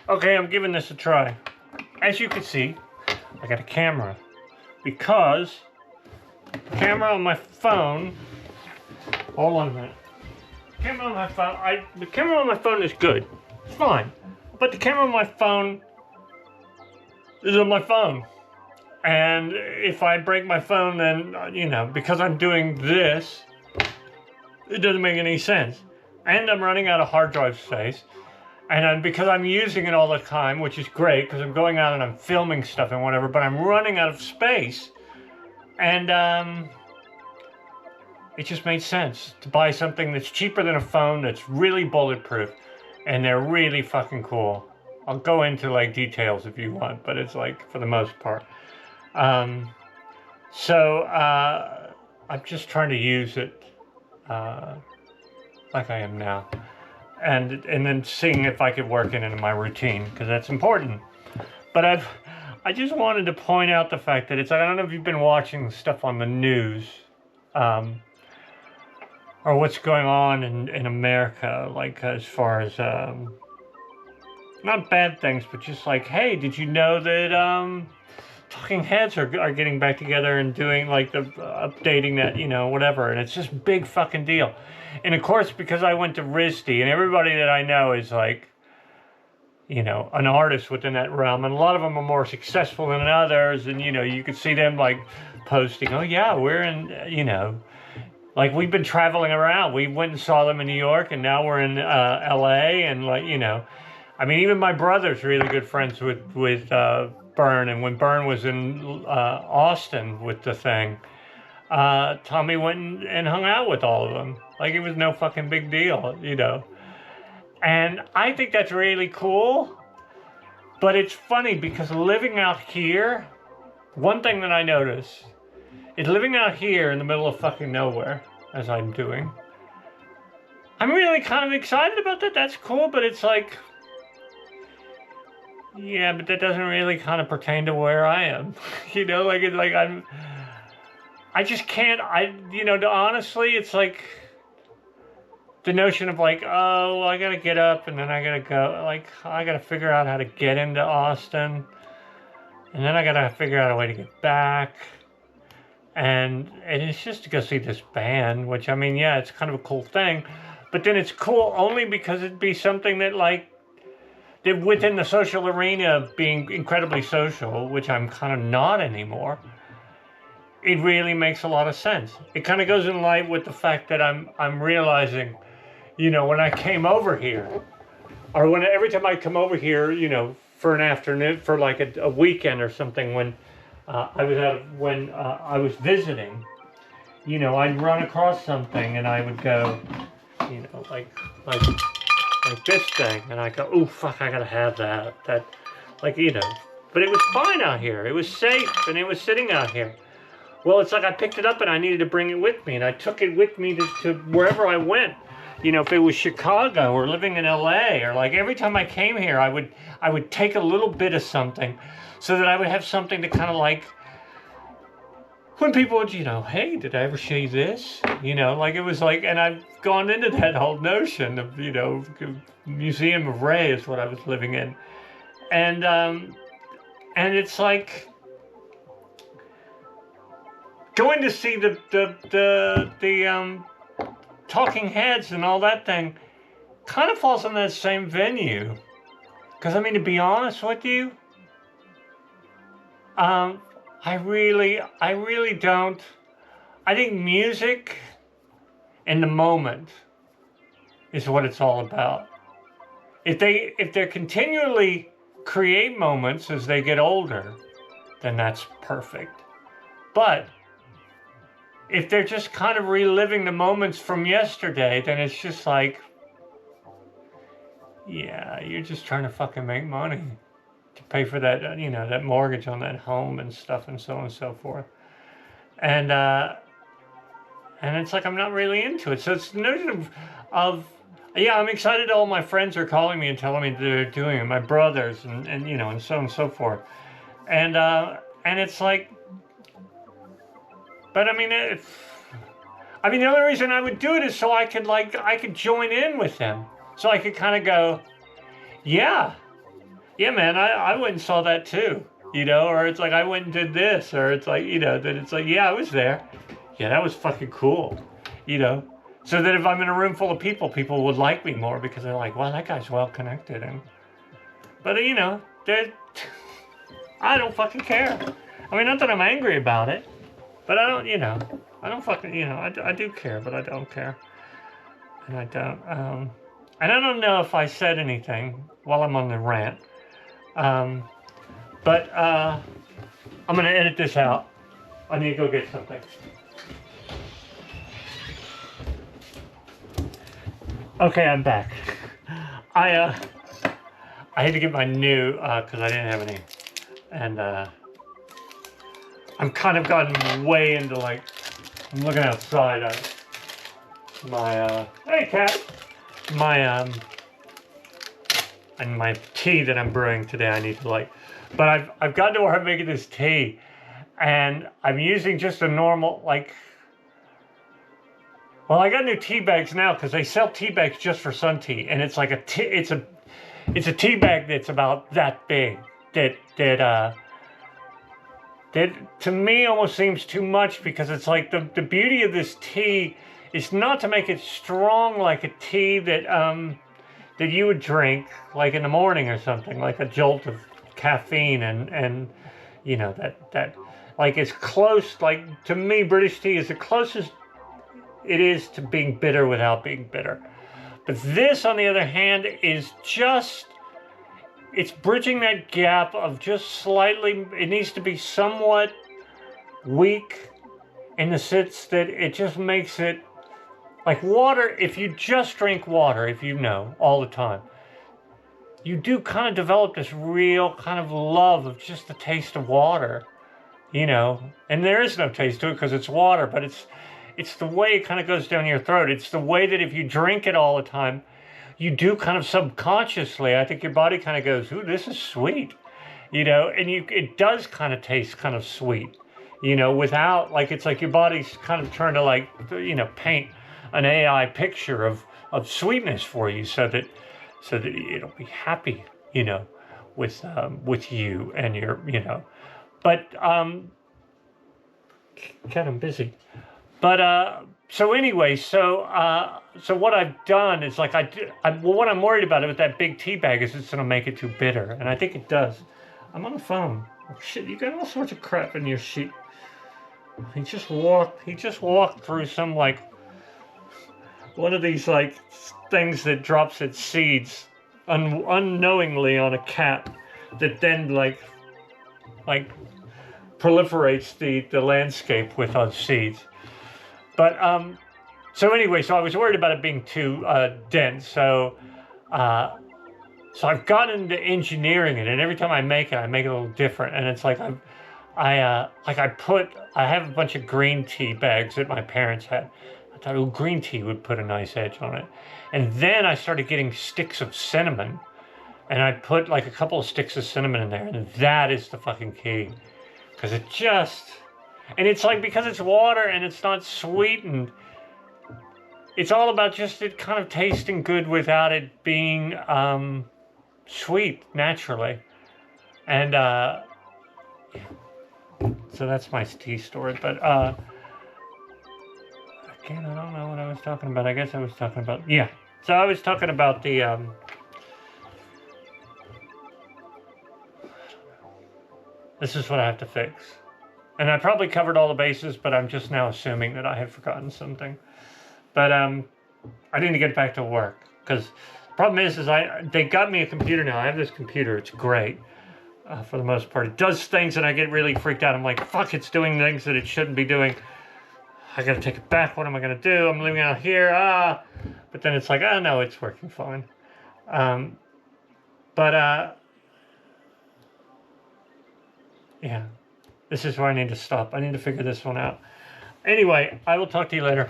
Okay, I'm giving this a try. As you can see, I got a camera because the camera on my phone. Hold on a minute. The camera on my phone is good. It's fine. But the camera on my phone is on my phone. And if I break my phone, then, because I'm doing this, it doesn't make any sense. And I'm running out of hard drive space. And because I'm using it all the time, which is great, because I'm going out and I'm filming stuff and whatever, but I'm running out of space. And it just made sense to buy something that's cheaper than a phone, that's really bulletproof, and they're really fucking cool. I'll go into like details if you want, but it's like for the most part. So I'm just trying to use it like I am now. And then seeing if I could work it into my routine, because that's important. But I just wanted to point out the fact that I don't know if you've been watching stuff on the news, or what's going on in America, like as far as, not bad things, but just like, hey, did you know that Talking Heads are getting back together and doing like the updating that, whatever, and it's just big fucking deal. And of course, because I went to RISD, and everybody that I know is like, an artist within that realm, and a lot of them are more successful than others, and you could see them like posting, oh yeah, we're in, like we've been traveling around. We went and saw them in New York, and now we're in LA, and like, I mean, even my brother's really good friends with Byrne, and when Byrne was in Austin with the thing, Tommy went and hung out with all of them. Like it was no fucking big deal, And I think that's really cool. But it's funny because living out here, one thing that I notice is living out here in the middle of fucking nowhere, as I'm doing. I'm really kind of excited about that. That's cool, but it's like, yeah, but that doesn't really kind of pertain to where I am. I just can't, honestly, it's like the notion of like, oh, well, I gotta get up and then I gotta go, like, I gotta figure out how to get into Austin, and then I gotta figure out a way to get back, and it's just to go see this band, which, I mean, yeah, it's kind of a cool thing, but then it's cool only because it'd be something that, like, that within the social arena, being incredibly social, which I'm kind of not anymore, it really makes a lot of sense. It kind of goes in line with the fact that I'm realizing, when I came over here, or every time I come over here, for an afternoon, for like a weekend or something, when I was visiting, I'd run across something and I would go, like this thing, and I go, oh fuck, I gotta have that, like, but it was fine out here. It was safe, and it was sitting out here. Well, it's like I picked it up and I needed to bring it with me, and I took it with me to wherever I went. If it was Chicago or living in LA, or like every time I came here, I would take a little bit of something so that I would have something to kind of like, when people would, hey, did I ever show you this? Like it was like, and I've gone into that whole notion of, Museum of Ray is what I was living in. And it's like, going to see the Talking Heads and all that thing kind of falls in that same venue. Because, I mean, to be honest with you, I really don't. I think music in the moment is what it's all about. If they continually create moments as they get older, then that's perfect. But if they're just kind of reliving the moments from yesterday, then it's just like, yeah, you're just trying to fucking make money to pay for that, that mortgage on that home and stuff and so on and so forth. And it's like, I'm not really into it. So it's the notion of yeah, I'm excited all my friends are calling me and telling me that they're doing it, my brothers and so on and so forth. And it's like, but I mean, the only reason I would do it is so I could join in with them. So I could kind of go, yeah, yeah, man, I went and saw that too. Or it's like I went and did this, or it's like, that it's like, yeah, I was there. Yeah, that was fucking cool. You know, so that if I'm in a room full of people, people would like me more because they're like, wow, that guy's well connected. But I don't fucking care. I mean, not that I'm angry about it, but I don't fucking, I do care, but I don't care. And I don't, and I don't know if I said anything while I'm on the rant. But I'm gonna edit this out. I need to go get something. Okay, I'm back. I had to get my new because I didn't have any, and I'm kind of gotten way into like I'm looking outside. My hey cat, my and my tea that I'm brewing today. I need to but I've gotten to where I'm making this tea, and I'm using just a normal Well, I got new tea bags now because they sell tea bags just for sun tea, and it's like it's a tea bag that's about that big. That to me almost seems too much because it's like the beauty of this tea is not to make it strong like a tea that that you would drink like in the morning or something, like a jolt of caffeine and that like it's close, like to me British tea is the closest it is to being bitter without being bitter. But this, on the other hand, is it's bridging that gap of just slightly, it needs to be somewhat weak in the sense that it just makes it like water. If you just drink water, if you know, all the time, you do kind of develop this real kind of love of just the taste of water, and there is no taste to it because it's water, but it's the way it kind of goes down your throat. It's the way that if you drink it all the time, you do kind of subconsciously, I think your body kind of goes, ooh, this is sweet, and it does kind of taste kind of sweet, without, like, it's like your body's kind of trying to paint an AI picture of sweetness for you so that it'll be happy, with you and but, God, I'm busy. But so anyway, so what I've done is like what I'm worried about with that big tea bag is it's gonna make it too bitter, and I think it does. I'm on the phone. Oh, shit, you got all sorts of crap in your sheet. He just walked through some like one of these like things that drops its seeds unknowingly on a cat that then like proliferates the landscape with those seeds. But so anyway, so I was worried about it being too dense. So I've gotten into engineering it, and every time I make it a little different. And it's like I have a bunch of green tea bags that my parents had. I thought, oh, green tea would put a nice edge on it. And then I started getting sticks of cinnamon, and I put like a couple of sticks of cinnamon in there, and that is the fucking key, because it just. And it's like, because it's water and it's not sweetened, it's all about just it kind of tasting good without it being sweet naturally. And so that's my tea story. But again, I don't know what I was talking about. I guess I was talking about, yeah. So I was talking about the this is what I have to fix. And I probably covered all the bases, but I'm just now assuming that I have forgotten something. But I need to get back to work, because the problem is they got me a computer now. I have this computer. It's great for the most part. It does things, and I get really freaked out. I'm like, fuck, it's doing things that it shouldn't be doing. I got to take it back. What am I going to do? I'm leaving it out here. But then it's like, oh, no, it's working fine. Yeah. This is where I need to stop. I need to figure this one out. Anyway, I will talk to you later.